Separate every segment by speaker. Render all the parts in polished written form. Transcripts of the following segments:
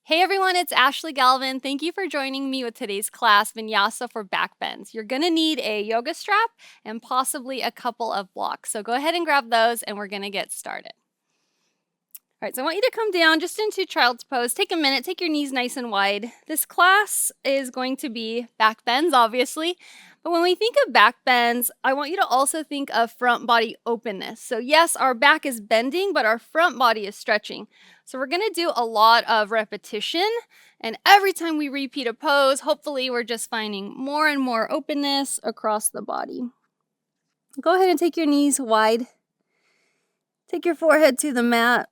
Speaker 1: Hey everyone, it's Ashley Galvin. Thank you for joining me with today's class, Vinyasa for Backbends. You're going to need a yoga strap and possibly a couple of blocks. So go ahead and grab those and we're going to get started. All right, so I want you to come down just into child's pose. Take a minute, take your knees nice and wide. This class is going to be back bends, obviously. But when we think of back bends, I want you to also think of front body openness. So yes, our back is bending, but our front body is stretching. So we're going to do a lot of repetition. And every time we repeat a pose, hopefully we're just finding more and more openness across the body. Go ahead and take your knees wide. Take your forehead to the mat.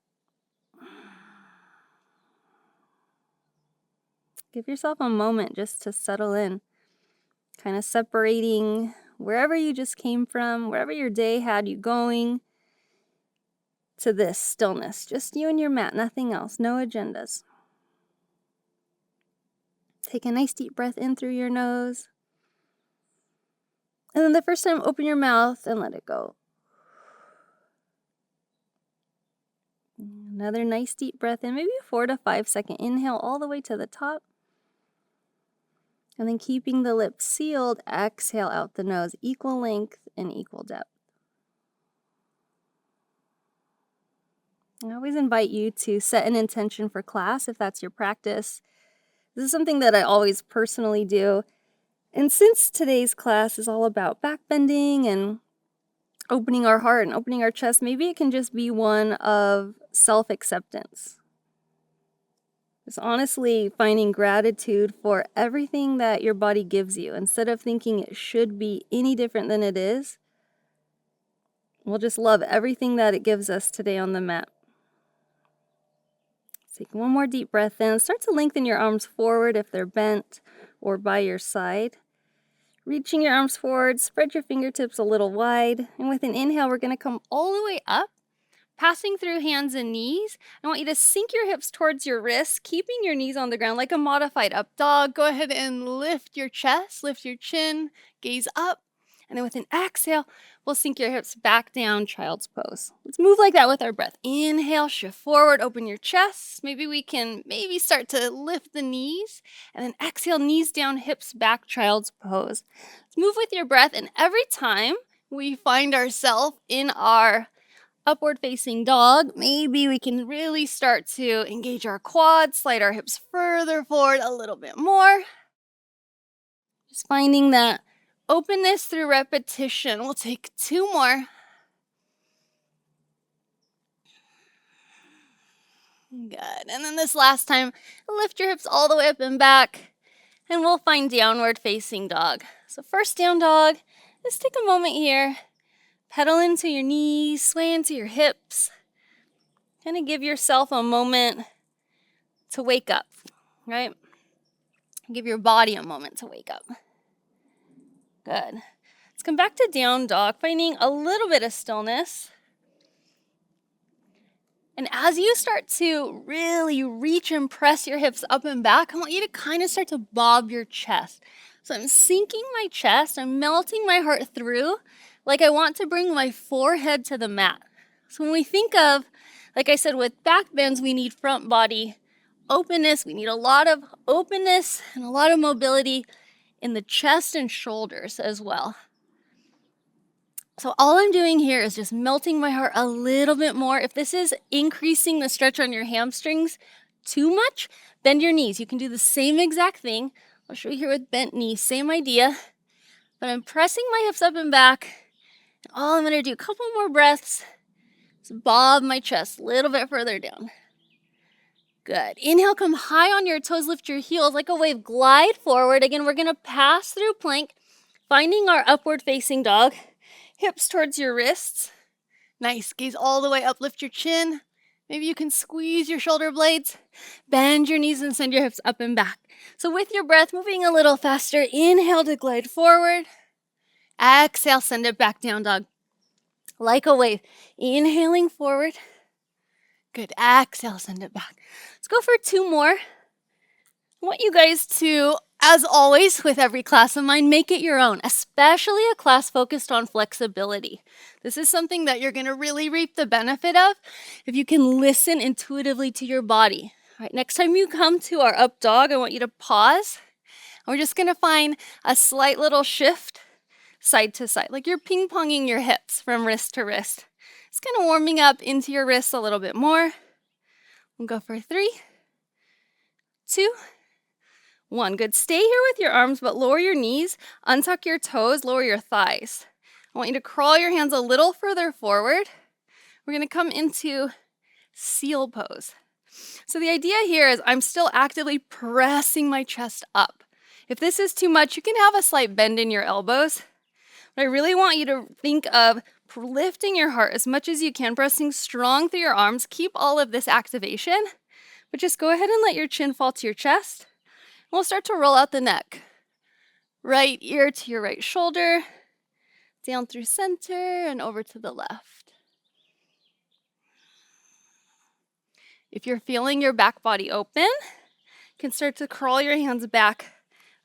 Speaker 1: Give yourself a moment just to settle in, kind of separating wherever you just came from, wherever your day had you going, to this stillness. Just you and your mat, nothing else, no agendas. Take a nice deep breath in through your nose. And then the first time, open your mouth and let it go. Another nice deep breath in, maybe a 4 to 5 second inhale all the way to the top. And then keeping the lips sealed, exhale out the nose, equal length and equal depth. I always invite you to set an intention for class if that's your practice. This is something that I always personally do. And since today's class is all about back bending and opening our heart and opening our chest, maybe it can just be one of self-acceptance. It's honestly finding gratitude for everything that your body gives you. Instead of thinking it should be any different than it is, we'll just love everything that it gives us today on the mat. Take one more deep breath in. Start to lengthen your arms forward if they're bent or by your side. Reaching your arms forward, spread your fingertips a little wide. And with an inhale, we're going to come all the way up. Passing through hands and knees, I want you to sink your hips towards your wrists, keeping your knees on the ground like a modified up dog. Go ahead and lift your chest, lift your chin, gaze up. And then with an exhale, we'll sink your hips back down, child's pose. Let's move like that with our breath. Inhale, shift forward, open your chest. Maybe we can start to lift the knees. And then exhale, knees down, hips back, child's pose. Let's move with your breath. And every time we find ourselves in our upward facing dog, maybe we can really start to engage our quads, slide our hips further forward a little bit more. Just finding that openness through repetition. We'll take 2 more. Good. And then this last time, lift your hips all the way up and back, and we'll find downward facing dog. So first down dog, just take a moment here. Pedal into your knees, sway into your hips. Kind of give yourself a moment to wake up, right? Give your body a moment to wake up. Good. Let's come back to down dog, finding a little bit of stillness. And as you start to really reach and press your hips up and back, I want you to kind of start to bob your chest. So I'm sinking my chest, I'm melting my heart through, like I want to bring my forehead to the mat. So when we think of, like I said, with back bends, we need front body openness. We need a lot of openness and a lot of mobility in the chest and shoulders as well. So all I'm doing here is just melting my heart a little bit more. If this is increasing the stretch on your hamstrings too much, bend your knees. You can do the same exact thing. I'll show you here with bent knees, same idea. But I'm pressing my hips up and back. And all I'm going to do, a couple more breaths, is bob my chest a little bit further down. Good. Inhale, come high on your toes, lift your heels like a wave, glide forward. Again, we're going to pass through plank, finding our upward facing dog. Hips towards your wrists. Nice. Gaze all the way up, lift your chin. Maybe you can squeeze your shoulder blades. Bend your knees and send your hips up and back. So with your breath, moving a little faster, inhale to glide forward. Exhale, send it back down dog. Like a wave. Inhaling forward. Good. Exhale, send it back. Let's go for 2 more. I want you guys to, as always, with every class of mine, make it your own, especially a class focused on flexibility. This is something that you're going to really reap the benefit of if you can listen intuitively to your body. All right, next time you come to our up dog, I want you to pause. We're just gonna find a slight little shift side to side, like you're ping-ponging your hips from wrist to wrist. It's kind of warming up into your wrists a little bit more. We'll go for 3, 2, 1. Good. Stay here with your arms, but lower your knees, untuck your toes, lower your thighs. I want you to crawl your hands a little further forward. We're gonna come into seal pose. So the idea here is I'm still actively pressing my chest up. If this is too much, you can have a slight bend in your elbows. But I really want you to think of lifting your heart as much as you can, pressing strong through your arms. Keep all of this activation, but just go ahead and let your chin fall to your chest. We'll start to roll out the neck. Right ear to your right shoulder, down through center and over to the left. If you're feeling your back body open, you can start to crawl your hands back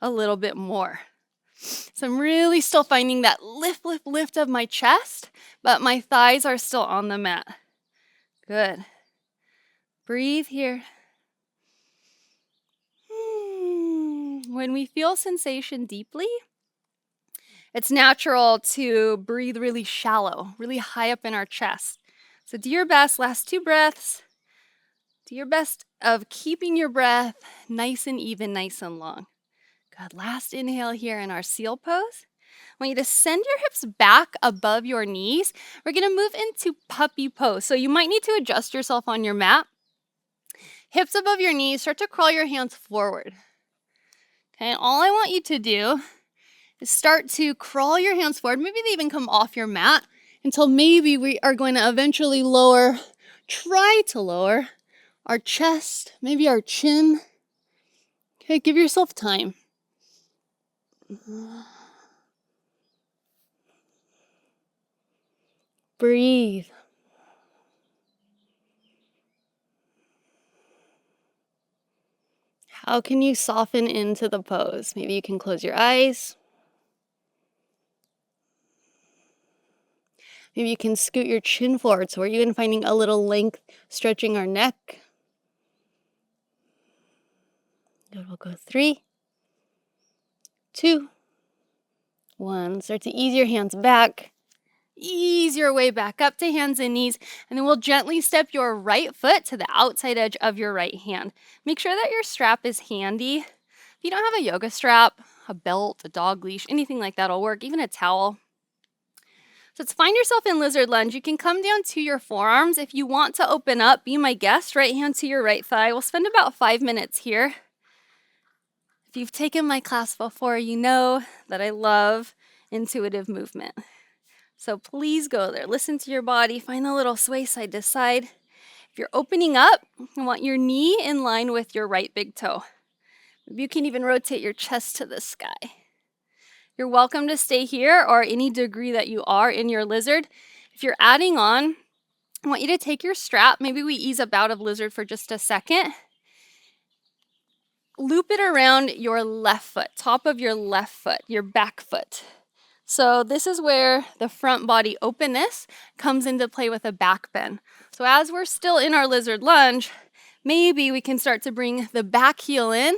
Speaker 1: a little bit more. So I'm really still finding that lift of my chest, but my thighs are still on the mat. Good. Breathe here. When we feel sensation deeply, it's natural to breathe really shallow, really high up in our chest. So do your best, last 2 breaths. Do your best of keeping your breath nice and even, nice and long. Good. Last inhale here in our seal pose. I want you to send your hips back above your knees. We're going to move into puppy pose. So you might need to adjust yourself on your mat. Hips above your knees, start to crawl your hands forward. Okay, and all I want you to do is start to crawl your hands forward. Maybe they even come off your mat until maybe we are going to eventually try to lower our chest, maybe our chin. Okay, give yourself time. Breathe. How can you soften into the pose? Maybe you can close your eyes. Maybe you can scoot your chin forward, so we're even finding a little length, stretching our neck. Good, we'll go 3, 2, 1. Start to ease your hands back. Ease your way back up to hands and knees, and then we'll gently step your right foot to the outside edge of your right hand. Make sure that your strap is handy. If you don't have a yoga strap, a belt, a dog leash, anything like that will work, even a towel. So to find yourself in lizard lunge, you can come down to your forearms. If you want to open up, be my guest, right hand to your right thigh. We'll spend about 5 minutes here. If you've taken my class before, you know that I love intuitive movement. So please go there. Listen to your body. Find a little sway side to side. If you're opening up, I want your knee in line with your right big toe. Maybe you can even rotate your chest to the sky. You're welcome to stay here or any degree that you are in your lizard. If you're adding on, I want you to take your strap. Maybe we ease up out of lizard for just a second. Loop it around your left foot, top of your left foot, your back foot. So this is where the front body openness comes into play with a back bend. So as we're still in our lizard lunge, maybe we can start to bring the back heel in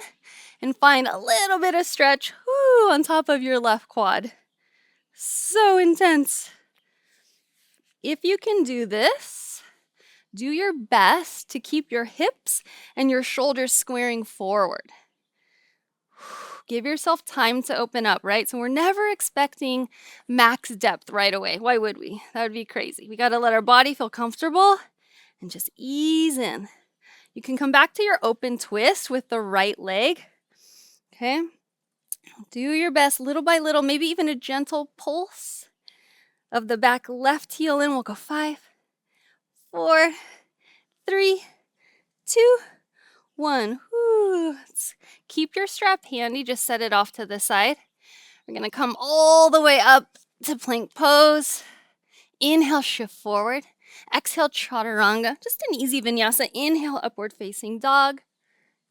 Speaker 1: and find a little bit of stretch on top of your left quad. So intense. If you can do this, do your best to keep your hips and your shoulders squaring forward. Give yourself time to open up, right? So we're never expecting max depth right away. Why would we? That would be crazy. We got to let our body feel comfortable and just ease in. You can come back to your open twist with the right leg. Okay? Do your best little by little, maybe even a gentle pulse of the back left heel in. We'll go 5, 4, 3, 2, 1. Keep your strap handy. Just set it off to the side. We're going to come all the way up to plank pose. Inhale, shift forward. Exhale, chaturanga. Just an easy vinyasa. Inhale, upward facing dog.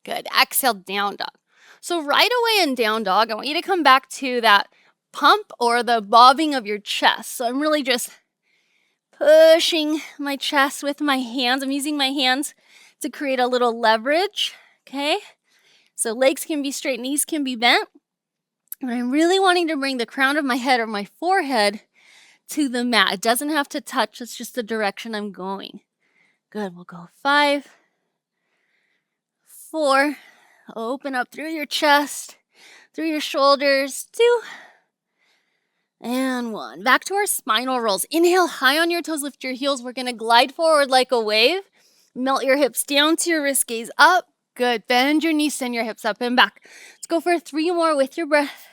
Speaker 1: Good. Exhale, down dog. So right away in down dog, I want you to come back to that pump or the bobbing of your chest. So I'm really just pushing my chest with my hands. I'm using my hands to create a little leverage, okay? So legs can be straight, knees can be bent. But I'm really wanting to bring the crown of my head or my forehead to the mat. It doesn't have to touch, it's just the direction I'm going. Good, we'll go 5, 4, open up through your chest, through your shoulders, 2, and 1. Back to our spinal rolls. Inhale high on your toes, lift your heels. We're gonna glide forward like a wave. Melt your hips down to your wrist, gaze up. Good, bend your knees, send your hips up and back. Let's go for 3 more with your breath.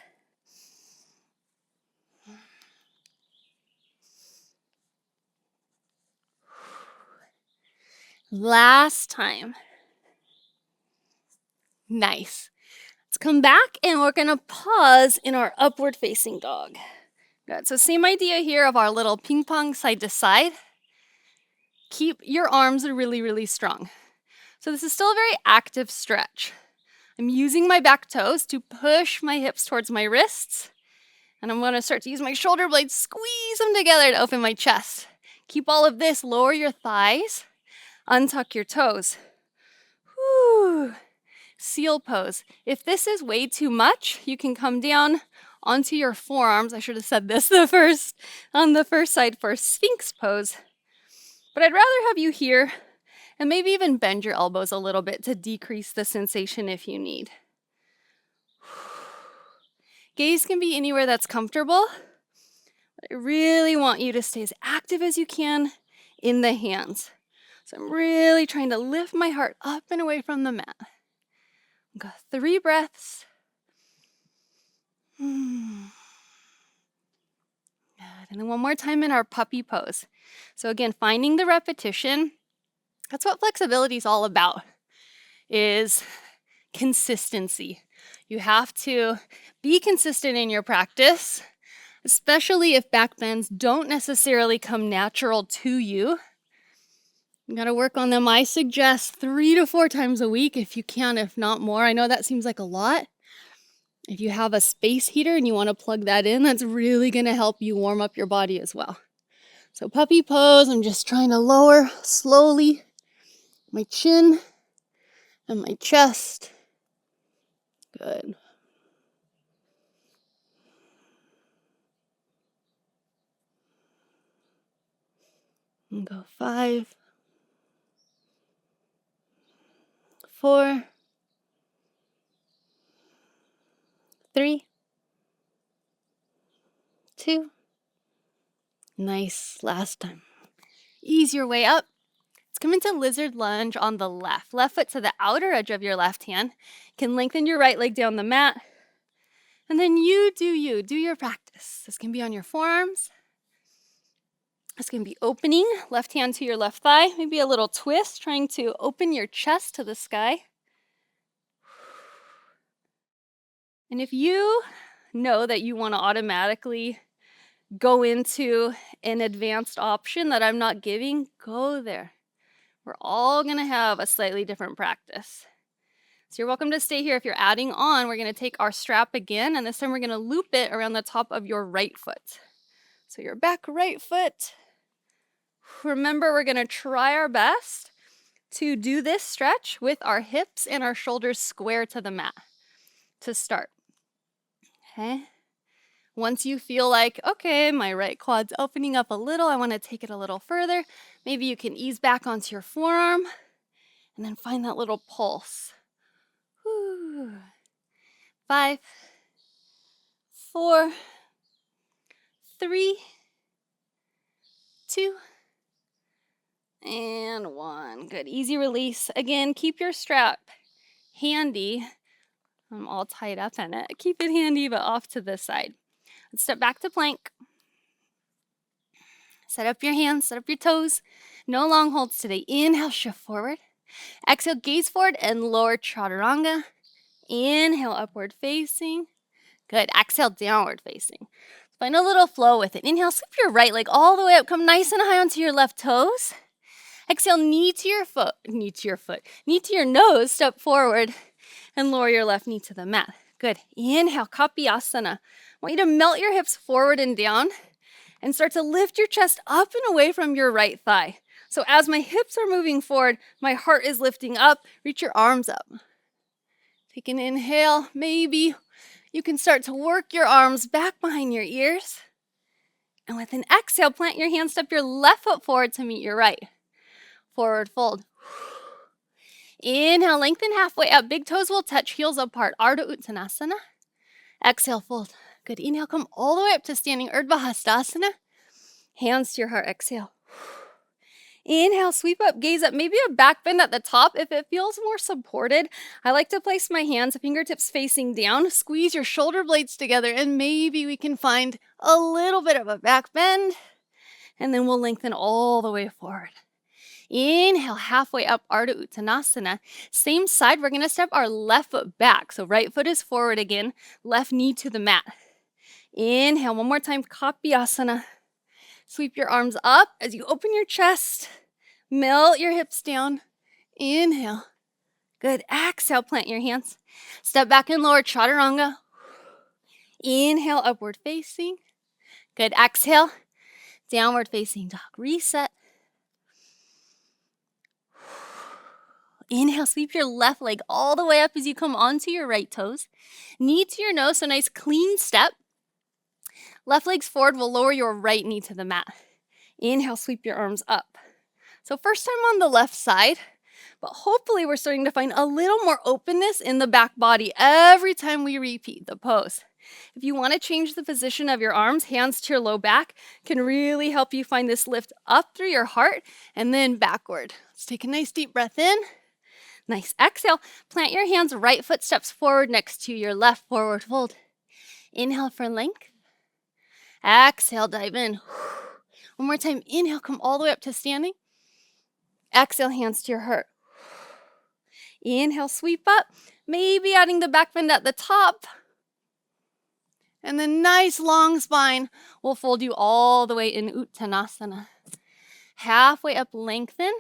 Speaker 1: Last time. Nice. Let's come back and we're gonna pause in our upward facing dog. Good, so same idea here of our little ping pong side to side. Keep your arms really, really strong. So this is still a very active stretch. I'm using my back toes to push my hips towards my wrists. And I'm gonna start to use my shoulder blades, squeeze them together to open my chest. Keep all of this, lower your thighs. Untuck your toes. Whew. Seal pose. If this is way too much, you can come down onto your forearms. I should have said this on the first side for Sphinx pose. But I'd rather have you here and maybe even bend your elbows a little bit to decrease the sensation if you need. Gaze can be anywhere that's comfortable. But I really want you to stay as active as you can in the hands. So I'm really trying to lift my heart up and away from the mat. Got 3 breaths. Good. And then one more time in our puppy pose. So again, finding the repetition. That's what flexibility is all about, is consistency. You have to be consistent in your practice, especially if backbends don't necessarily come natural to you. You gotta work on them. I suggest 3 to 4 times a week if you can, if not more. I know that seems like a lot. If you have a space heater and you want to plug that in, that's really gonna help you warm up your body as well. So puppy pose, I'm just trying to lower slowly my chin and my chest. Good. And go 5, 4, 3, 2. Nice. Last time. Ease your way up. Let's come into lizard lunge on the left. Left foot to the outer edge of your left hand. You can lengthen your right leg down the mat. And then you do your practice. This can be on your forearms. This can be opening, left hand to your left thigh. Maybe a little twist, trying to open your chest to the sky. And if you know that you want to automatically go into an advanced option that I'm not giving, go there. We're all going to have a slightly different practice. So you're welcome to stay here. If you're adding on, we're going to take our strap again, and this time we're going to loop it around the top of your right foot. So your back right foot. Remember, we're going to try our best to do this stretch with our hips and our shoulders square to the mat to start. Okay. Once you feel like, okay, my right quad's opening up a little, I want to take it a little further, maybe you can ease back onto your forearm and then find that little pulse. Whew. 5, 4, 3, 2, and 1. Good. Easy release. Again, keep your strap handy. I'm all tied up in it. Keep it handy, but off to this side. Let's step back to plank. Set up your hands, set up your toes. No long holds today. Inhale, shift forward. Exhale, gaze forward and lower chaturanga. Inhale, upward facing. Good. Exhale, downward facing. Find a little flow with it. Inhale, scoop your right leg all the way up. Come nice and high onto your left toes. Exhale, knee to your nose. Step forward and lower your left knee to the mat. Good. Inhale, Kapiyasana. I want you to melt your hips forward and down and start to lift your chest up and away from your right thigh. So as my hips are moving forward, my heart is lifting up. Reach your arms up. Take an inhale. Maybe you can start to work your arms back behind your ears. And with an exhale, plant your hands, step your left foot forward to meet your right. Forward fold. Inhale, lengthen halfway up. Big toes will touch, heels apart. Ardha Uttanasana. Exhale, fold. Good. Inhale, come all the way up to standing Urdhva Hastasana. Hands to your heart. Exhale. Inhale, sweep up, gaze up. Maybe a back bend at the top if it feels more supported. I like to place my hands, fingertips facing down. Squeeze your shoulder blades together, and maybe we can find a little bit of a back bend. And then we'll lengthen all the way forward. Inhale, halfway up, Ardha Uttanasana. Same side, we're going to step our left foot back. So right foot is forward again, left knee to the mat. Inhale, one more time, Kapyasana. Sweep your arms up as you open your chest. Melt your hips down. Inhale. Good. Exhale, plant your hands. Step back and lower Chaturanga. Inhale, upward facing. Good. Exhale, downward facing dog. Reset. Inhale, sweep your left leg all the way up as you come onto your right toes. Knee to your nose, so nice clean step. Left leg's forward, will lower your right knee to the mat. Inhale, sweep your arms up. So first time on the left side, but hopefully we're starting to find a little more openness in the back body every time we repeat the pose. If you want to change the position of your arms, hands to your low back can really help you find this lift up through your heart and then backward. Let's take a nice deep breath in. Nice exhale. Plant your hands, right foot steps forward next to your left, forward fold. Inhale for length. Exhale, dive in. One more time. Inhale, come all the way up to standing. Exhale, hands to your heart. Inhale, sweep up. Maybe adding the back bend at the top. And then nice long spine will fold you all the way in Uttanasana. Halfway up, lengthen.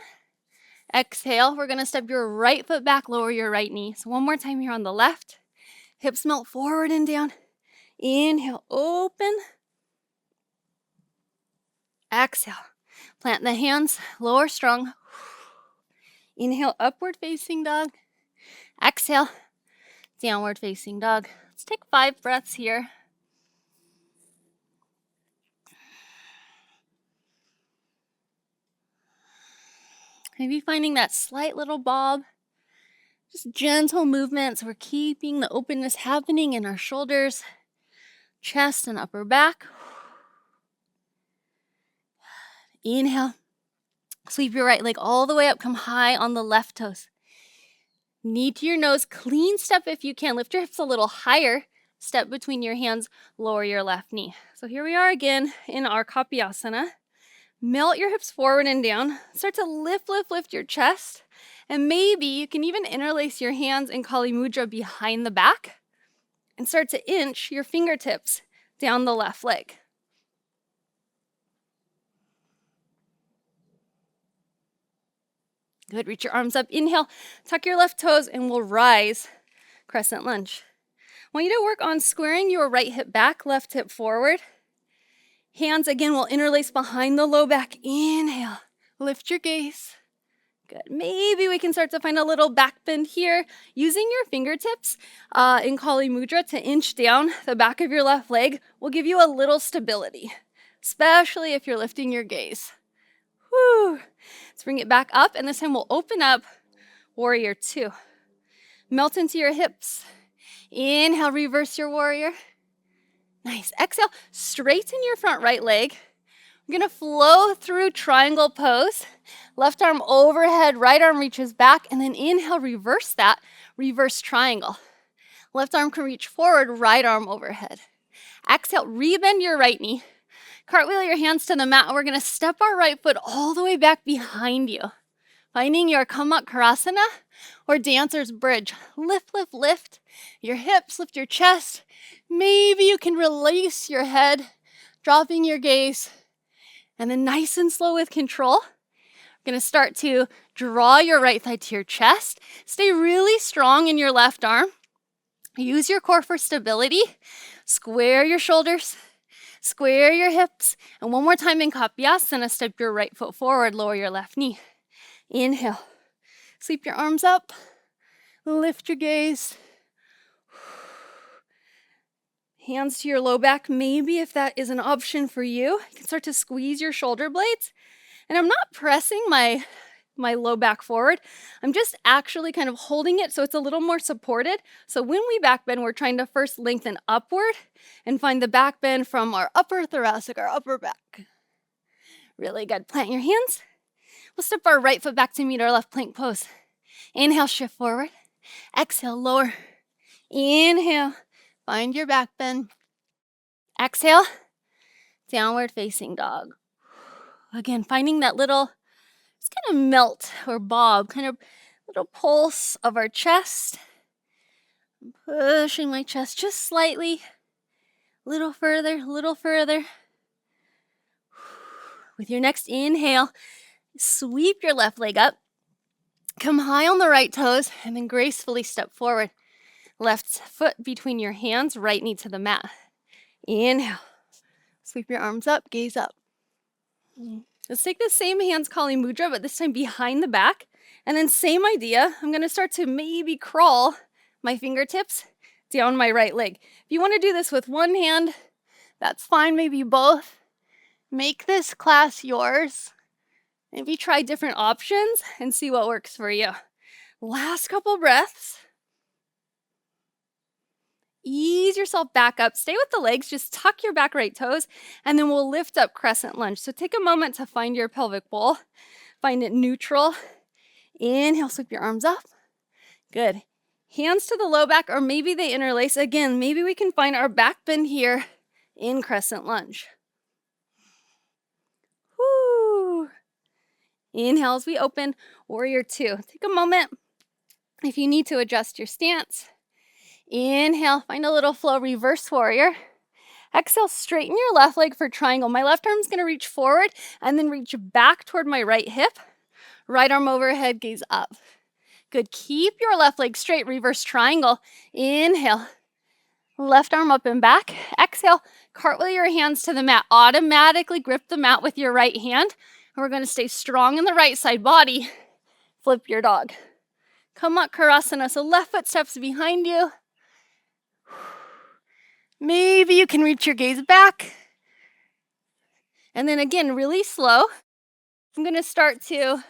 Speaker 1: Exhale, we're going to step your right foot back, lower your right knee. So one more time here on the left. Hips melt forward and down. Inhale, open. Exhale, plant the hands, lower strong. Inhale, upward facing dog. Exhale, downward facing dog. Let's take 5 breaths here. Maybe finding that slight little bob. Just gentle movements. We're keeping the openness happening in our shoulders, chest, and upper back. Inhale. Sweep your right leg all the way up. Come high on the left toes. Knee to your nose. Clean step if you can. Lift your hips a little higher. Step between your hands. Lower your left knee. So here we are again in our Kapyasana. Melt your hips forward and down. Start to lift your chest. And maybe you can even interlace your hands in Kali Mudra behind the back. And start to inch your fingertips down the left leg. Good. Reach your arms up. Inhale. Tuck your left toes and we'll rise. Crescent lunge. I want you to work on squaring your right hip back, left hip forward. Hands again will interlace behind the low back. Inhale. Lift your gaze. Good. Maybe we can start to find a little back bend here. Using your fingertips in Kali Mudra to inch down the back of your left leg will give you a little stability, especially if you're lifting your gaze. Whew. Let's bring it back up, and this time we'll open up Warrior 2. Melt into your hips. Inhale, reverse your warrior. Nice. Exhale, straighten your front right leg. We're going to flow through triangle pose. Left arm overhead, right arm reaches back, and then inhale, reverse that, reverse triangle. Left arm can reach forward, right arm overhead. Exhale, rebend your right knee. Cartwheel your hands to the mat, and we're going to step our right foot all the way back behind you. Finding your Kamakkarasana or dancer's bridge. Lift, lift, lift your hips, lift your chest. Maybe you can release your head, dropping your gaze. And then nice and slow with control, we're going to start to draw your right thigh to your chest. Stay really strong in your left arm. Use your core for stability. Square your shoulders. Square your hips. And one more time in Kapyasana, step your right foot forward, lower your left knee. Inhale. Sweep your arms up. Lift your gaze. Hands to your low back. Maybe if that is an option for you, you can start to squeeze your shoulder blades. And I'm not pressing my low back forward. I'm just actually kind of holding it so it's a little more supported. So when we back bend, we're trying to first lengthen upward and find the back bend from our upper thoracic, our upper back. Really good. Plant your hands. We'll step our right foot back to meet our left plank pose. Inhale, shift forward. Exhale, lower. Inhale, find your back bend. Exhale, downward facing dog. Again, finding that little, just kind of melt or bob, kind of little pulse of our chest. I'm pushing my chest just slightly, a little further, a little further. With your next inhale, sweep your left leg up. Come high on the right toes and then gracefully step forward. Left foot between your hands, right knee to the mat. Inhale. Sweep your arms up, gaze up. Let's take the same hands Kali Mudra, but this time behind the back. And then same idea. I'm going to start to maybe crawl my fingertips down my right leg. If you want to do this with one hand, that's fine. Maybe both. Make this class yours. Maybe try different options and see what works for you. Last couple breaths. Ease yourself back up. Stay with the legs. Just tuck your back right toes, and then we'll lift up crescent lunge. So take a moment to find your pelvic bowl. Find it neutral. Inhale, sweep your arms up. Good. Hands to the low back, or maybe they interlace. Again, maybe we can find our back bend here in crescent lunge. Woo. Inhale as we open, warrior two. Take a moment if you need to adjust your stance. Inhale, find a little flow, reverse warrior. Exhale, straighten your left leg for triangle. My left arm's gonna reach forward and then reach back toward my right hip. Right arm overhead, gaze up. Good, keep your left leg straight, reverse triangle. Inhale, left arm up and back. Exhale, cartwheel your hands to the mat. Automatically grip the mat with your right hand. And we're gonna stay strong in the right side body. Flip your dog. Kamakkarasana, so left foot steps behind you. Maybe you can reach your gaze back. And then again, really slow. I'm going to start to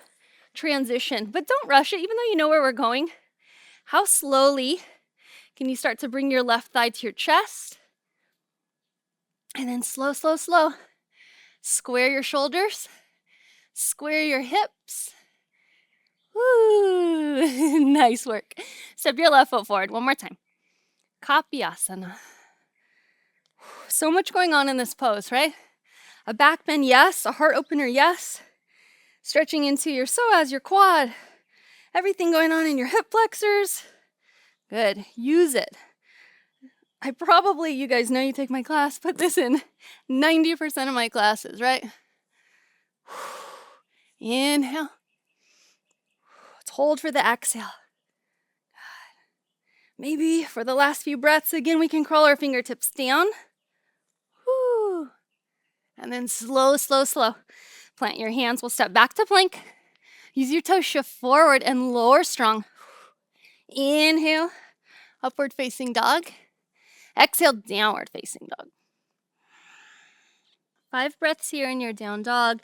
Speaker 1: transition, but don't rush it, even though you know where we're going. How slowly can you start to bring your left thigh to your chest? And then slow, slow, slow. Square your shoulders. Square your hips. Woo! Nice work. Step your left foot forward. One more time. Kapyasana. So much going on in this pose, right? A back bend, yes. A heart opener, yes. Stretching into your psoas, your quad. Everything going on in your hip flexors. Good. Use it. I probably, you guys know you take my class, put this in 90% of my classes, right? Inhale. Let's hold for the exhale. Good. Maybe for the last few breaths, again, we can crawl our fingertips down. Woo. And then slow, slow, slow. Plant your hands. We'll step back to plank. Use your toes, shift forward and lower strong. Inhale, upward facing dog. Exhale, downward facing dog. 5 breaths here in your down dog.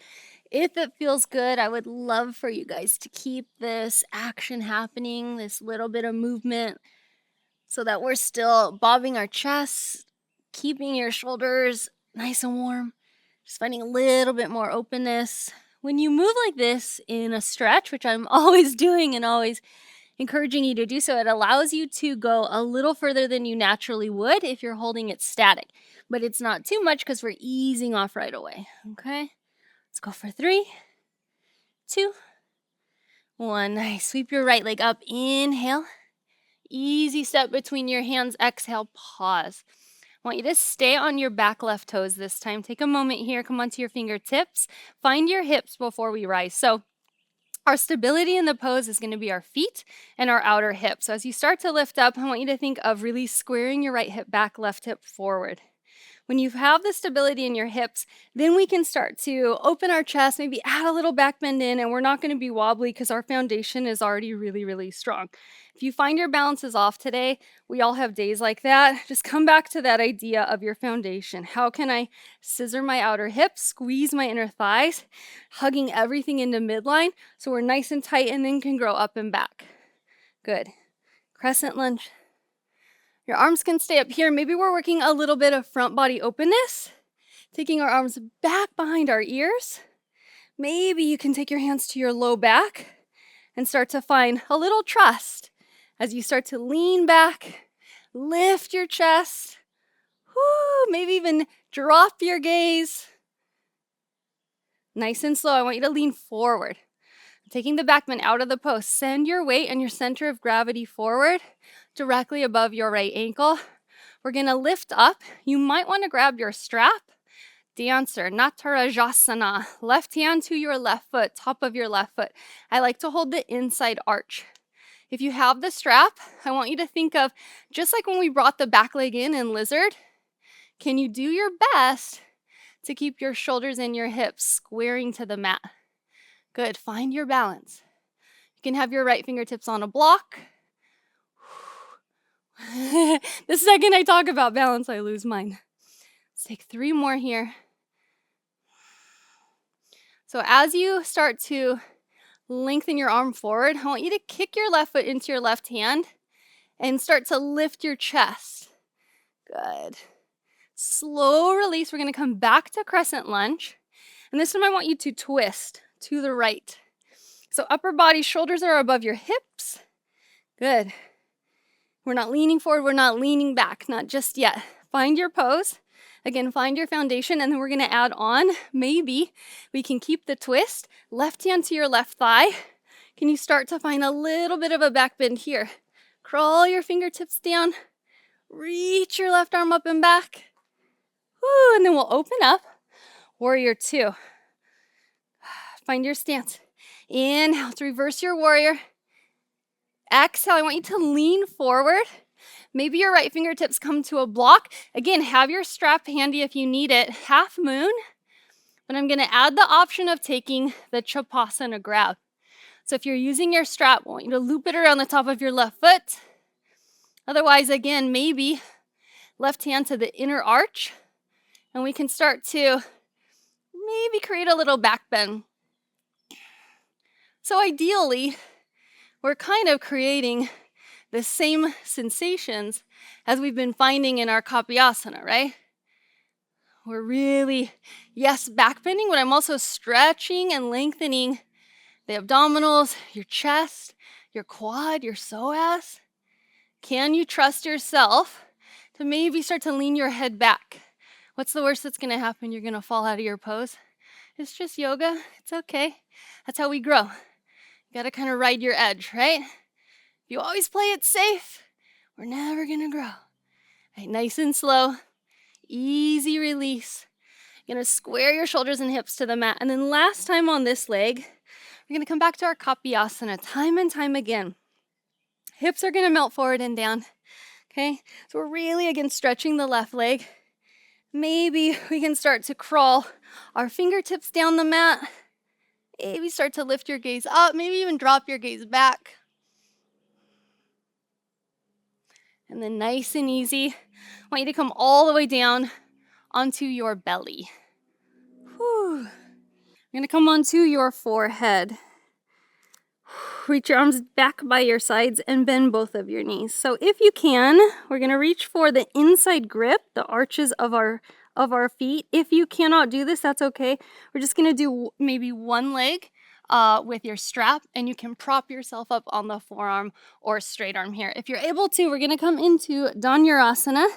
Speaker 1: If it feels good, I would love for you guys to keep this action happening, this little bit of movement, so that we're still bobbing our chest, keeping your shoulders nice and warm, just finding a little bit more openness. When you move like this in a stretch, which I'm always doing and always encouraging you to do so, it allows you to go a little further than you naturally would if you're holding it static. But it's not too much because we're easing off right away, okay? Let's go for 3, 2, 1. Nice. Sweep your right leg up. Inhale. Easy step between your hands. Exhale. Pause. I want you to stay on your back left toes this time. Take a moment here. Come onto your fingertips. Find your hips before we rise. So our stability in the pose is going to be our feet and our outer hip. So as you start to lift up, I want you to think of really squaring your right hip back, left hip forward. When you have the stability in your hips, then we can start to open our chest, maybe add a little back bend in, and we're not going to be wobbly because our foundation is already really, really strong. If you find your balance is off today, we all have days like that. Just come back to that idea of your foundation. How can I scissor my outer hips, squeeze my inner thighs, hugging everything into midline so we're nice and tight and then can grow up and back. Good. Crescent lunge. Your arms can stay up here. Maybe we're working a little bit of front body openness, taking our arms back behind our ears. Maybe you can take your hands to your low back and start to find a little trust as you start to lean back, lift your chest. Woo, maybe even drop your gaze. Nice and slow. I want you to lean forward. Taking the back bend out of the pose. Send your weight and your center of gravity forward, directly above your right ankle. We're going to lift up. You might want to grab your strap. Dancer, Natarajasana. Left hand to your left foot, top of your left foot. I like to hold the inside arch. If you have the strap, I want you to think of, just like when we brought the back leg in lizard, can you do your best to keep your shoulders and your hips squaring to the mat? Good, find your balance. You can have your right fingertips on a block. The second I talk about balance, I lose mine. Let's take 3 more here. So as you start to lengthen your arm forward, I want you to kick your left foot into your left hand and start to lift your chest. Good. Slow release. We're going to come back to crescent lunge. And this time I want you to twist to the right. So upper body, shoulders are above your hips. Good. We're not leaning forward, we're not leaning back, not just yet. Find your pose. Again, find your foundation, and then we're gonna add on, maybe we can keep the twist. Left hand to your left thigh. Can you start to find a little bit of a back bend here? Crawl your fingertips down. Reach your left arm up and back. Woo, and then we'll open up. Warrior 2. Find your stance. Inhale to reverse your warrior. Exhale, I want you to lean forward. Maybe your right fingertips come to a block. Again, have your strap handy if you need it. Half moon. But I'm going to add the option of taking the Shavasana grab. So if you're using your strap, I want you to loop it around the top of your left foot. Otherwise, again, maybe left hand to the inner arch. And we can start to maybe create a little back bend. So ideally, we're kind of creating the same sensations as we've been finding in our Kapyasana, right? We're really, yes, back bending, but I'm also stretching and lengthening the abdominals, your chest, your quad, your psoas. Can you trust yourself to maybe start to lean your head back? What's the worst that's going to happen? You're going to fall out of your pose. It's just yoga. It's okay. That's how we grow. You got to kind of ride your edge, right? If you always play it safe, we're never going to grow. Right, nice and slow. Easy release. You're going to square your shoulders and hips to the mat. And then last time on this leg, we're going to come back to our Kapyasana time and time again. Hips are going to melt forward and down. Okay, so we're really, again, stretching the left leg. Maybe we can start to crawl our fingertips down the mat. Maybe start to lift your gaze up. Maybe even drop your gaze back. And then nice and easy, I want you to come all the way down onto your belly. Whew. You're going to come onto your forehead. Reach your arms back by your sides and bend both of your knees. So if you can, we're going to reach for the inside grip, the arches of our feet. If you cannot do this, that's okay. We're just going to do maybe one leg with your strap, and you can prop yourself up on the forearm or straight arm here. If you're able to, we're going to come into Dhanurasana.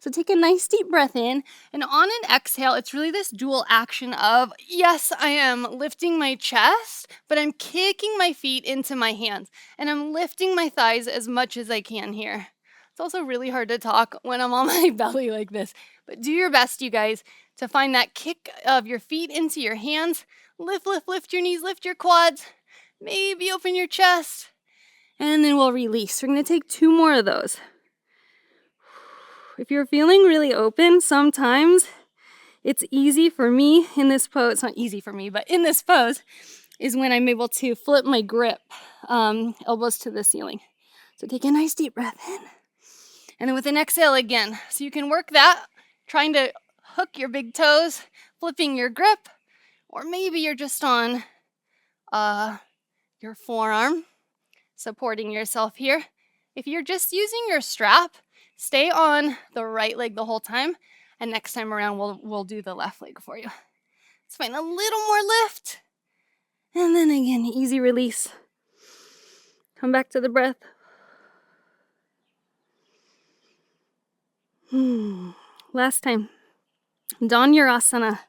Speaker 1: So take a nice deep breath in, and on an exhale, it's really this dual action of, yes, I am lifting my chest, but I'm kicking my feet into my hands, and I'm lifting my thighs as much as I can here. It's also really hard to talk when I'm on my belly like this, but do your best, you guys, to find that kick of your feet into your hands. Lift, lift, lift your knees, lift your quads, maybe open your chest, and then we'll release. We're going to take 2 more of those. If you're feeling really open, sometimes it's easy for me in this pose. It's not easy for me, but in this pose is when I'm able to flip my grip, elbows to the ceiling. So take a nice deep breath in. And then with an exhale again. So you can work that, trying to hook your big toes, flipping your grip, or maybe you're just on your forearm, supporting yourself here. If you're just using your strap, stay on the right leg the whole time, and next time around we'll do the left leg for you. Let's find a little more lift, and then again, easy release. Come back to the breath. Last time. Vinyasa,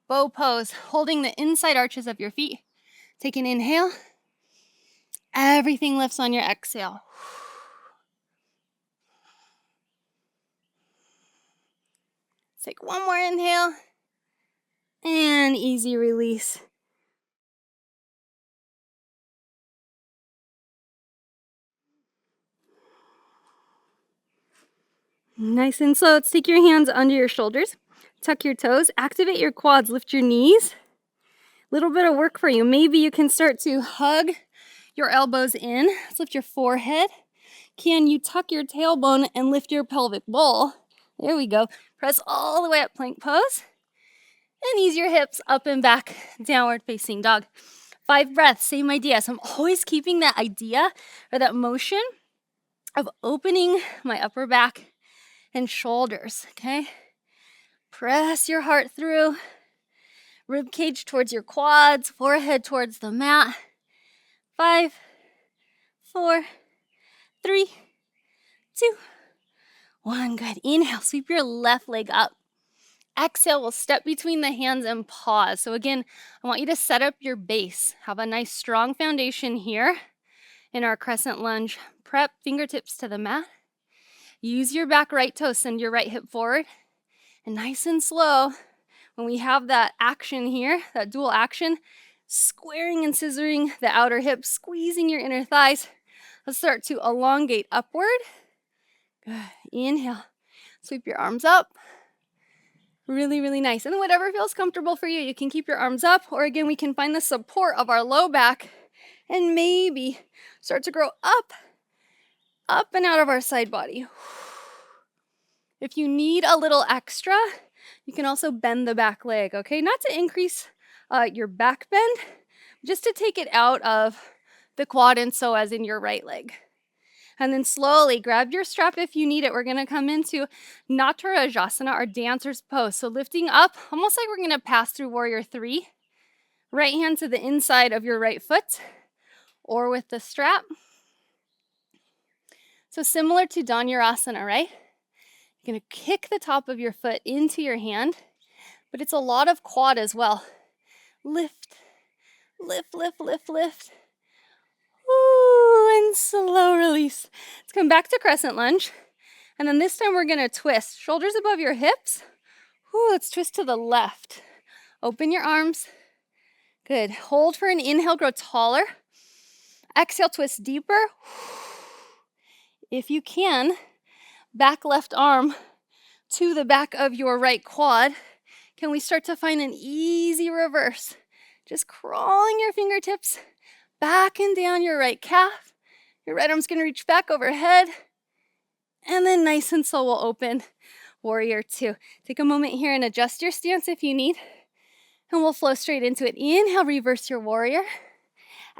Speaker 1: bow pose, holding the inside arches of your feet. Take an inhale. Everything lifts on your exhale. Take one more inhale. And easy release. Nice and slow. Let's take your hands under your shoulders. Tuck your toes. Activate your quads. Lift your knees. Little bit of work for you. Maybe you can start to hug your elbows in. Let's lift your forehead. Can you tuck your tailbone and lift your pelvic bowl? There we go. Press all the way up, plank pose. And ease your hips up and back, downward facing dog. 5 breaths, same idea. So I'm always keeping that idea or that motion of opening my upper back and shoulders, okay? Press your heart through. Rib cage towards your quads, forehead towards the mat. 5, 4, 3, 2, 1. Good. Inhale, sweep your left leg up. Exhale, we'll step between the hands and pause. So again, I want you to set up your base. Have a nice strong foundation here in our crescent lunge. Prep fingertips to the mat. Use your back right toe, send your right hip forward. And nice and slow, when we have that action here, that dual action, squaring and scissoring the outer hip, squeezing your inner thighs. Let's start to elongate upward. Good. Inhale. Sweep your arms up. Really, really nice. And then whatever feels comfortable for you, you can keep your arms up, or again, we can find the support of our low back and maybe start to grow up and out of our side body. If you need a little extra, you can also bend the back leg, okay? Not to increase your back bend, just to take it out of the quad and so as in your right leg. And then slowly grab your strap if you need it. We're gonna come into Natarajasana, our dancer's pose. So lifting up, almost like we're gonna pass through warrior 3. Right hand to the inside of your right foot or with the strap. So similar to Dhanurasana, right? You're gonna kick the top of your foot into your hand, but it's a lot of quad as well. Lift, lift, lift, lift, lift. Ooh, and slow release. Let's come back to crescent lunge. And then this time we're gonna twist. Shoulders above your hips. Ooh, let's twist to the left. Open your arms. Good. Hold for an inhale, grow taller. Exhale, twist deeper. If you can, back left arm to the back of your right quad. Can we start to find an easy reverse? Just crawling your fingertips back and down your right calf. Your right arm's gonna reach back overhead. And then nice and slow, we'll open warrior 2. Take a moment here and adjust your stance if you need. And we'll flow straight into it. Inhale, reverse your warrior.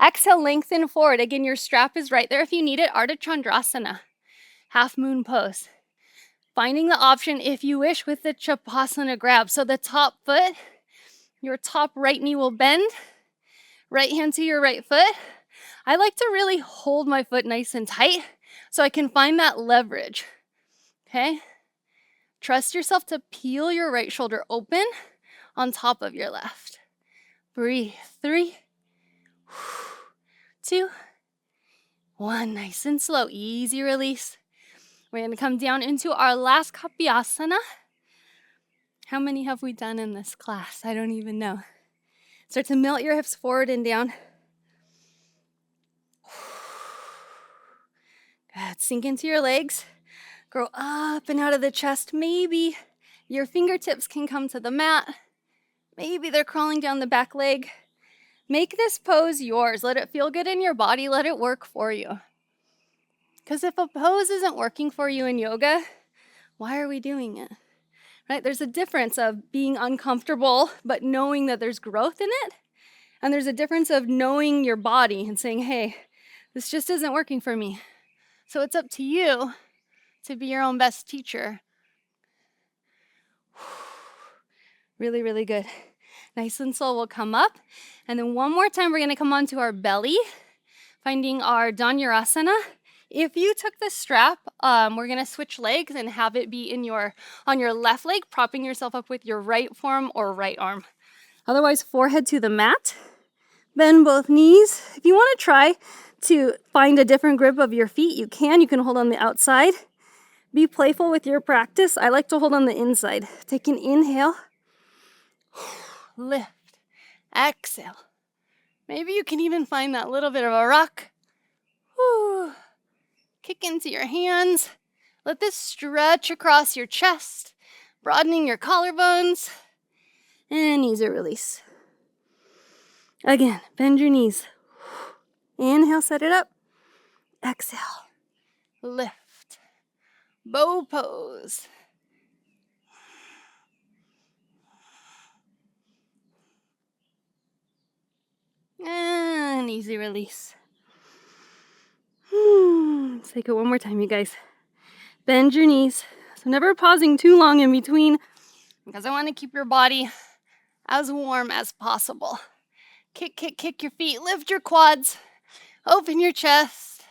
Speaker 1: Exhale, lengthen forward. Again, your strap is right there if you need it. Ardha Chandrasana, half moon pose. Finding the option, if you wish, with the Chapasana grab. So the top foot, your top right knee will bend. Right hand to your right foot. I like to really hold my foot nice and tight so I can find that leverage, okay? Trust yourself to peel your right shoulder open on top of your left. Breathe. 3, 2, 1. Nice and slow. Easy release. We're going to come down into our last Kapyasana. How many have we done in this class? I don't even know. Start to melt your hips forward and down. Good. Sink into your legs. Grow up and out of the chest. Maybe your fingertips can come to the mat. Maybe they're crawling down the back leg. Make this pose yours. Let it feel good in your body. Let it work for you. Because if a pose isn't working for you in yoga, why are we doing it? Right? There's a difference of being uncomfortable, but knowing that there's growth in it. And there's a difference of knowing your body and saying, hey, this just isn't working for me. So it's up to you to be your own best teacher. Really, really good. Nice and slow, we'll come up. And then one more time, we're gonna come onto our belly, finding our Dhanurasana. If you took the strap, we're gonna switch legs and have it be on your left leg, propping yourself up with your right forearm or right arm. Otherwise, forehead to the mat. Bend both knees. If you wanna try to find a different grip of your feet, you can. You can hold on the outside. Be playful with your practice. I like to hold on the inside. Take an inhale. Lift. Exhale. Maybe you can even find that little bit of a rock. Whew. Kick into your hands. Let this stretch across your chest, broadening your collarbones. And easy release. Again, bend your knees. Inhale, set it up. Exhale. Lift. Bow pose. And easy release. Let's take it one more time, you guys. Bend your knees. So never pausing too long in between, because I want to keep your body as warm as possible. Kick, kick, kick your feet. Lift your quads. Open your chest.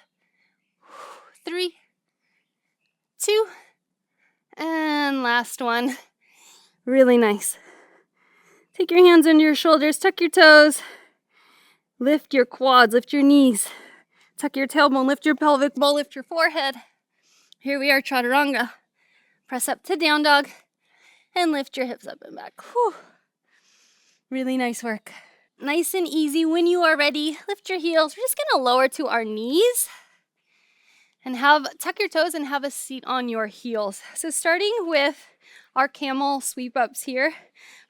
Speaker 1: 3, 2, and last one. Really nice. Take your hands under your shoulders. Tuck your toes. Lift your quads. Lift your knees. Tuck your tailbone. Lift your pelvic bowl. Lift your forehead. Here we are, chaturanga. Press up to down dog and lift your hips up and back. Whew. Really nice work. Nice and easy. When you are ready, lift your heels. We're just gonna lower to our knees and tuck your toes and have a seat on your heels. So starting with our camel sweep ups here,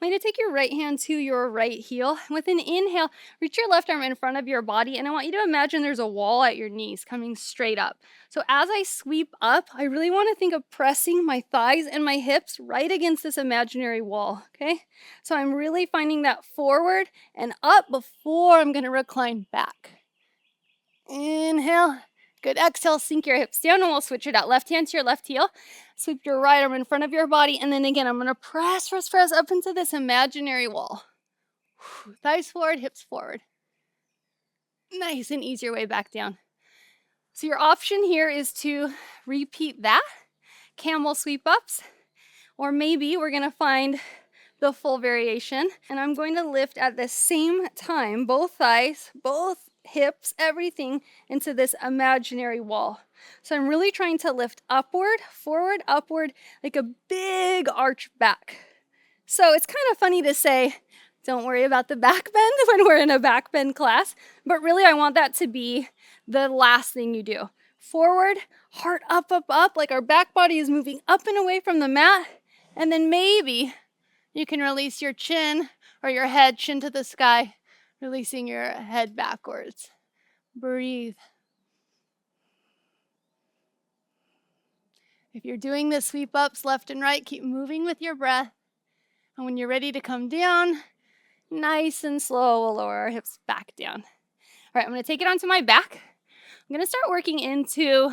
Speaker 1: I'm going to take your right hand to your right heel. With an inhale, reach your left arm in front of your body, and I want you to imagine there's a wall at your knees coming straight up. So as I sweep up, I really want to think of pressing my thighs and my hips right against this imaginary wall, okay? So I'm really finding that forward and up before I'm going to recline back. Inhale. Good. Exhale, sink your hips down, and we'll switch it out. Left hand to your left heel. Sweep your right arm in front of your body, and then again, I'm going to press up into this imaginary wall. Thighs forward, hips forward. Nice and easy your way back down. So your option here is to repeat that, camel sweep ups, or maybe we're going to find the full variation, and I'm going to lift at the same time, both thighs, both hips, everything into this imaginary wall. So I'm really trying to lift upward, forward, upward, like a big arch back. So it's kind of funny to say, don't worry about the back bend when we're in a back bend class, but really I want that to be the last thing you do. Forward, heart up, up, up, like our back body is moving up and away from the mat, and then maybe you can release your chin or your head, chin to the sky, releasing your head backwards. Breathe. If you're doing the sweep ups left and right, keep moving with your breath. And when you're ready to come down, nice and slow, we'll lower our hips back down. All right, I'm going to take it onto my back. I'm going to start working into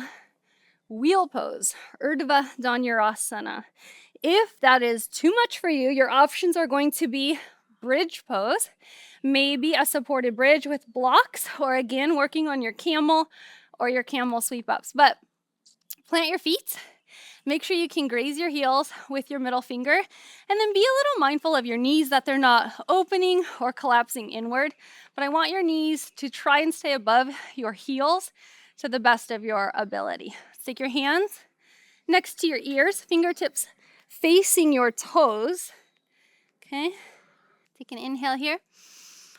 Speaker 1: wheel pose, Urdhva Dhanurasana. If that is too much for you, your options are going to be bridge pose, maybe a supported bridge with blocks, or again, working on your camel or your camel sweep ups. But plant your feet. Make sure you can graze your heels with your middle finger, and then be a little mindful of your knees, that they're not opening or collapsing inward. But I want your knees to try and stay above your heels to the best of your ability. Take your hands next to your ears, fingertips facing your toes. Okay, take an inhale here.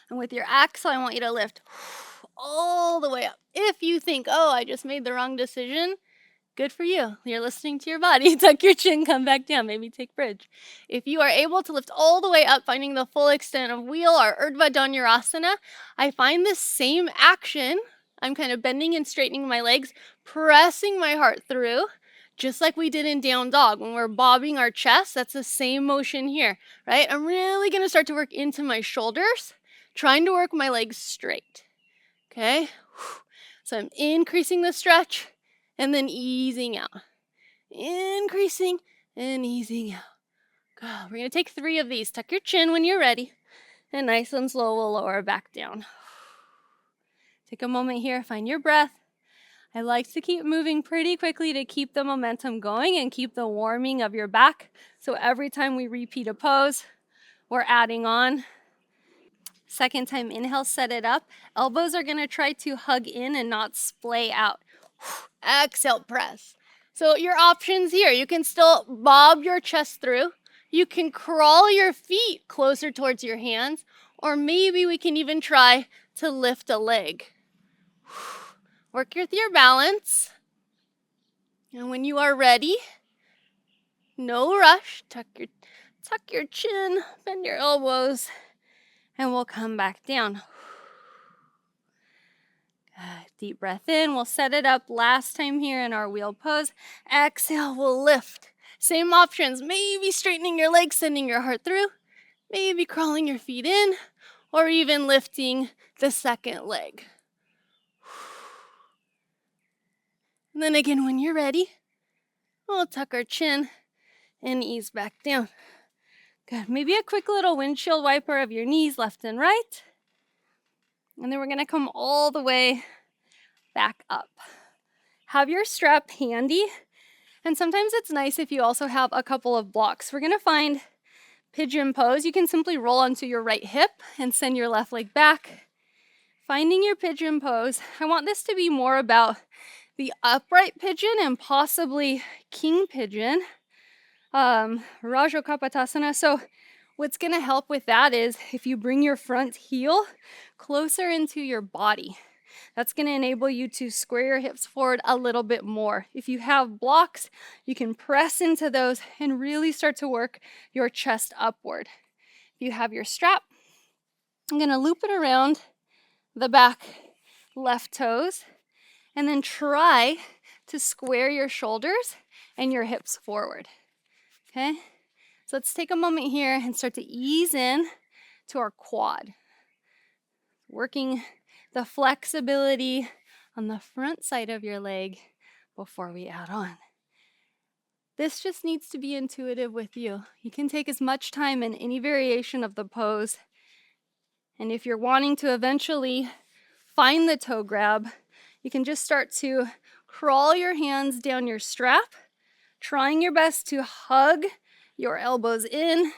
Speaker 1: And with your exhale, I want you to lift all the way up. If you think, oh, I just made the wrong decision, Good for you. You're listening to your body. Tuck your chin, come back down. Maybe take bridge. If you are able to lift all the way up, finding the full extent of wheel or Urdhva Dhanurasana, I find this same action. I'm kind of bending and straightening my legs, pressing my heart through, just like we did in down dog. When we're bobbing our chest, that's the same motion here, right? I'm really going to start to work into my shoulders, trying to work my legs straight, okay? So I'm increasing the stretch and then easing out. Increasing and easing out. Good. We're going to take 3 of these. Tuck your chin when you're ready. And nice and slow, we'll lower back down. Take a moment here, find your breath. I like to keep moving pretty quickly to keep the momentum going and keep the warming of your back. So every time we repeat a pose, we're adding on. Second time, inhale, set it up. Elbows are going to try to hug in and not splay out. Exhale, press. So your options here, you can still bob your chest through. You can crawl your feet closer towards your hands, or maybe we can even try to lift a leg. Work with your balance. And when you are ready, no rush, tuck your chin, bend your elbows, and we'll come back down. Deep breath in, we'll set it up last time here in our wheel pose. Exhale, we'll lift. Same options, maybe straightening your legs, sending your heart through, maybe crawling your feet in, or even lifting the second leg. And then again, when you're ready, we'll tuck our chin and ease back down. Good, maybe a quick little windshield wiper of your knees left and right. And then we're gonna come all the way back up. Have your strap handy. And sometimes it's nice if you also have a couple of blocks. We're going to find pigeon pose. You can simply roll onto your right hip and send your left leg back. Finding your pigeon pose. I want this to be more about the upright pigeon and possibly king pigeon, Rajokapatasana. So what's going to help with that is if you bring your front heel closer into your body. That's going to enable you to square your hips forward a little bit more. If you have blocks, you can press into those and really start to work your chest upward. If you have your strap, I'm going to loop it around the back left toes and then try to square your shoulders and your hips forward. Okay? So let's take a moment here and start to ease in to our quad. Working the flexibility on the front side of your leg before we add on. This just needs to be intuitive with you. You can take as much time in any variation of the pose. And if you're wanting to eventually find the toe grab, you can just start to crawl your hands down your strap, trying your best to hug your elbows in,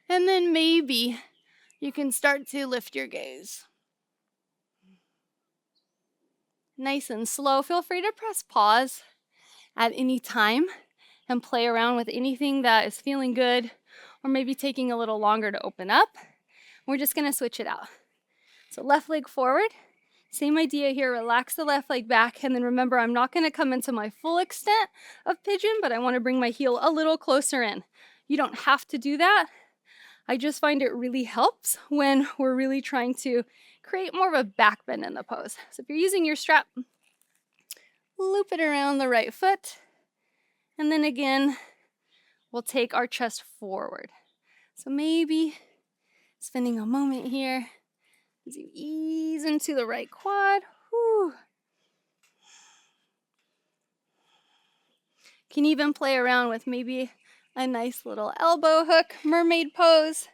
Speaker 1: and then maybe you can start to lift your gaze. Nice and slow. Feel free to press pause at any time and play around with anything that is feeling good or maybe taking a little longer to open up. We're just going to switch it out. So left leg forward. Same idea here. Relax the left leg back. And then remember, I'm not going to come into my full extent of pigeon, but I want to bring my heel a little closer in. You don't have to do that. I just find it really helps when we're really trying to create more of a back bend in the pose. So if you're using your strap, loop it around the right foot. And then again, we'll take our chest forward. So maybe spending a moment here as you ease into the right quad. Whew. Can even play around with maybe a nice little elbow hook, mermaid pose.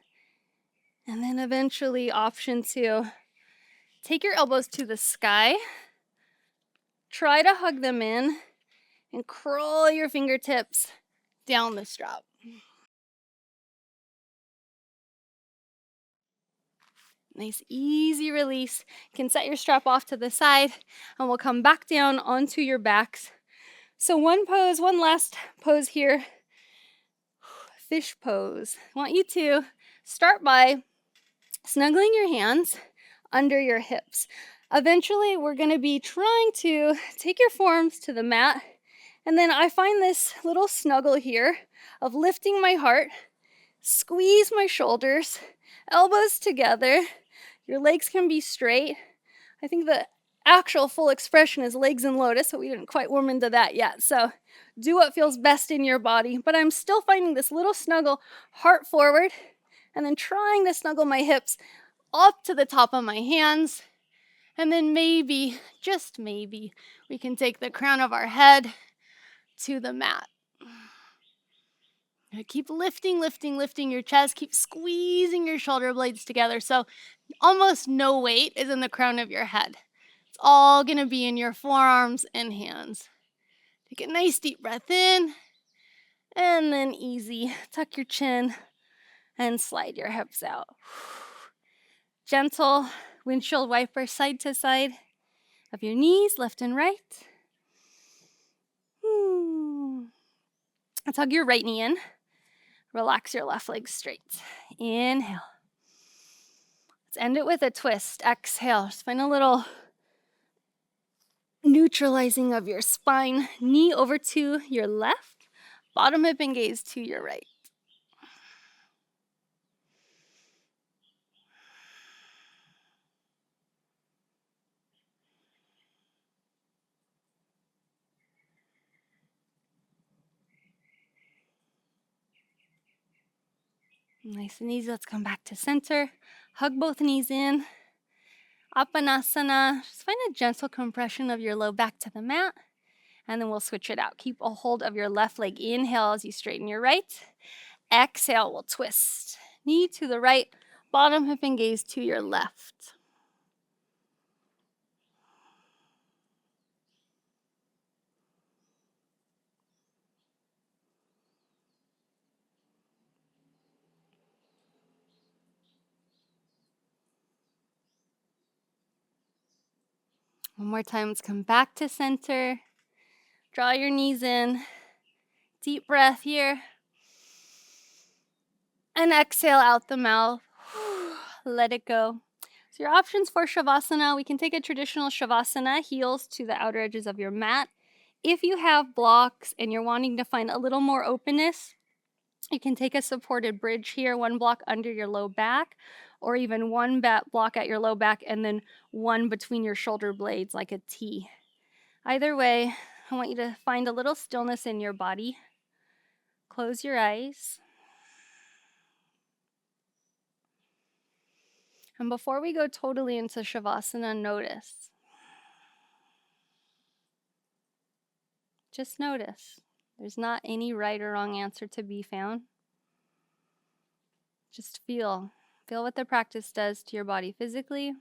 Speaker 1: And then eventually option 2. Take your elbows to the sky. Try to hug them in and curl your fingertips down the strap. Nice, easy release. You can set your strap off to the side and we'll come back down onto your backs. So one last pose here. Fish pose. I want you to start by snuggling your hands under your hips. Eventually, we're going to be trying to take your forearms to the mat And then I find this little snuggle here of lifting my heart, squeeze my shoulders, elbows together. Your legs can be straight. I think the actual full expression is legs in lotus, but we didn't quite warm into that yet. So do what feels best in your body. But I'm still finding this little snuggle, heart forward, and then trying to snuggle my hips up to the top of my hands. And then maybe, just maybe, we can take the crown of our head to the mat. Keep lifting, lifting, lifting your chest. Keep squeezing your shoulder blades together. So almost no weight is in the crown of your head. It's all going to be in your forearms and hands. Take a nice deep breath in. And then easy. Tuck your chin and slide your hips out. Gentle windshield wiper side to side of your knees, left and right. Let's hug your right knee in. Relax your left leg straight. Inhale. Let's end it with a twist. Exhale. Just find a little neutralizing of your spine. Knee over to your left. Bottom hip and gaze to your right. Nice and easy. Let's come back to center. Hug both knees in. Apanasana. Just find a gentle compression of your low back to the mat. And then we'll switch it out. Keep a hold of your left leg. Inhale as you straighten your right. Exhale, we'll twist. Knee to the right. Bottom hip and gaze to your left. One more time, let's come back to center. Draw your knees in. Deep breath here. And exhale out the mouth. Let it go. So your options for Shavasana, we can take a traditional Shavasana, heels to the outer edges of your mat. If you have blocks and you're wanting to find a little more openness, you can take a supported bridge here, one block under your low back, or even one block at your low back and then one between your shoulder blades like a T. Either way, I want you to find a little stillness in your body. Close your eyes. And before we go totally into Shavasana, notice. Just notice. There's not any right or wrong answer to be found. Just feel. Feel what the practice does to your body physically.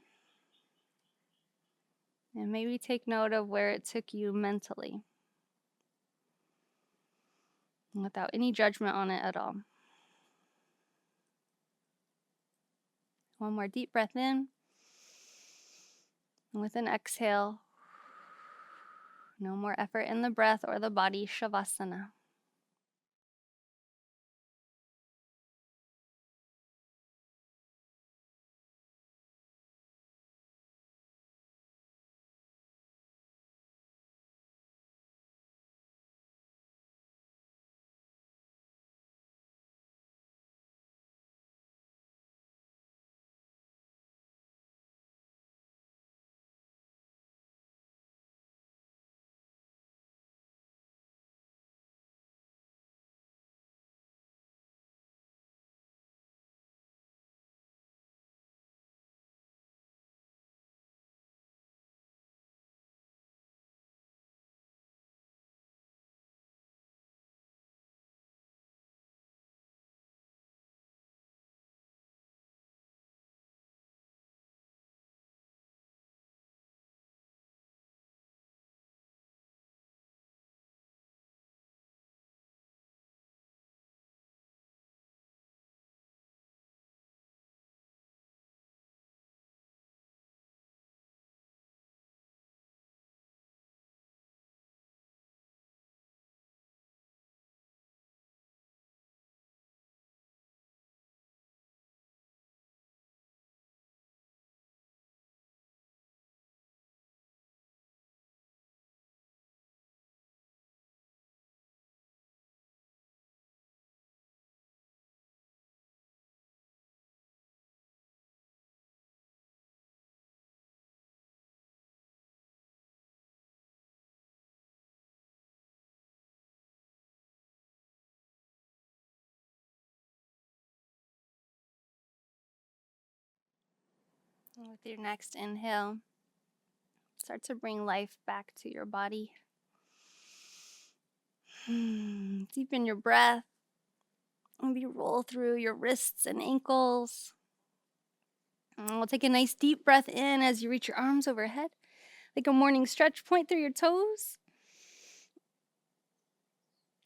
Speaker 1: And maybe take note of where it took you mentally. Without any judgment on it at all. One more deep breath in. And with an exhale, no more effort in the breath or the body, Shavasana. And with your next inhale, start to bring life back to your body. Deepen your breath. Maybe roll through your wrists and ankles. And we'll take a nice deep breath in as you reach your arms overhead. Like a morning stretch, point through your toes.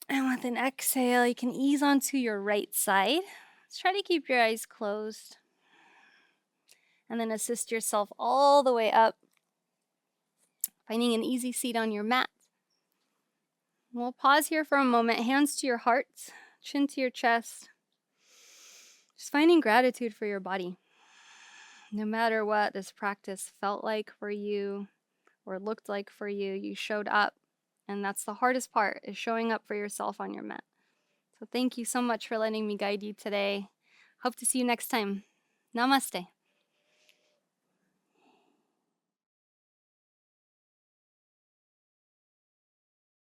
Speaker 1: And with an exhale, you can ease onto your right side. Let's try to keep your eyes closed. And then assist yourself all the way up, finding an easy seat on your mat. We'll pause here for a moment, hands to your heart, chin to your chest. Just finding gratitude for your body. No matter what this practice felt like for you or looked like for you, you showed up. And that's the hardest part, is showing up for yourself on your mat. So thank you so much for letting me guide you today. Hope to see you next time. Namaste.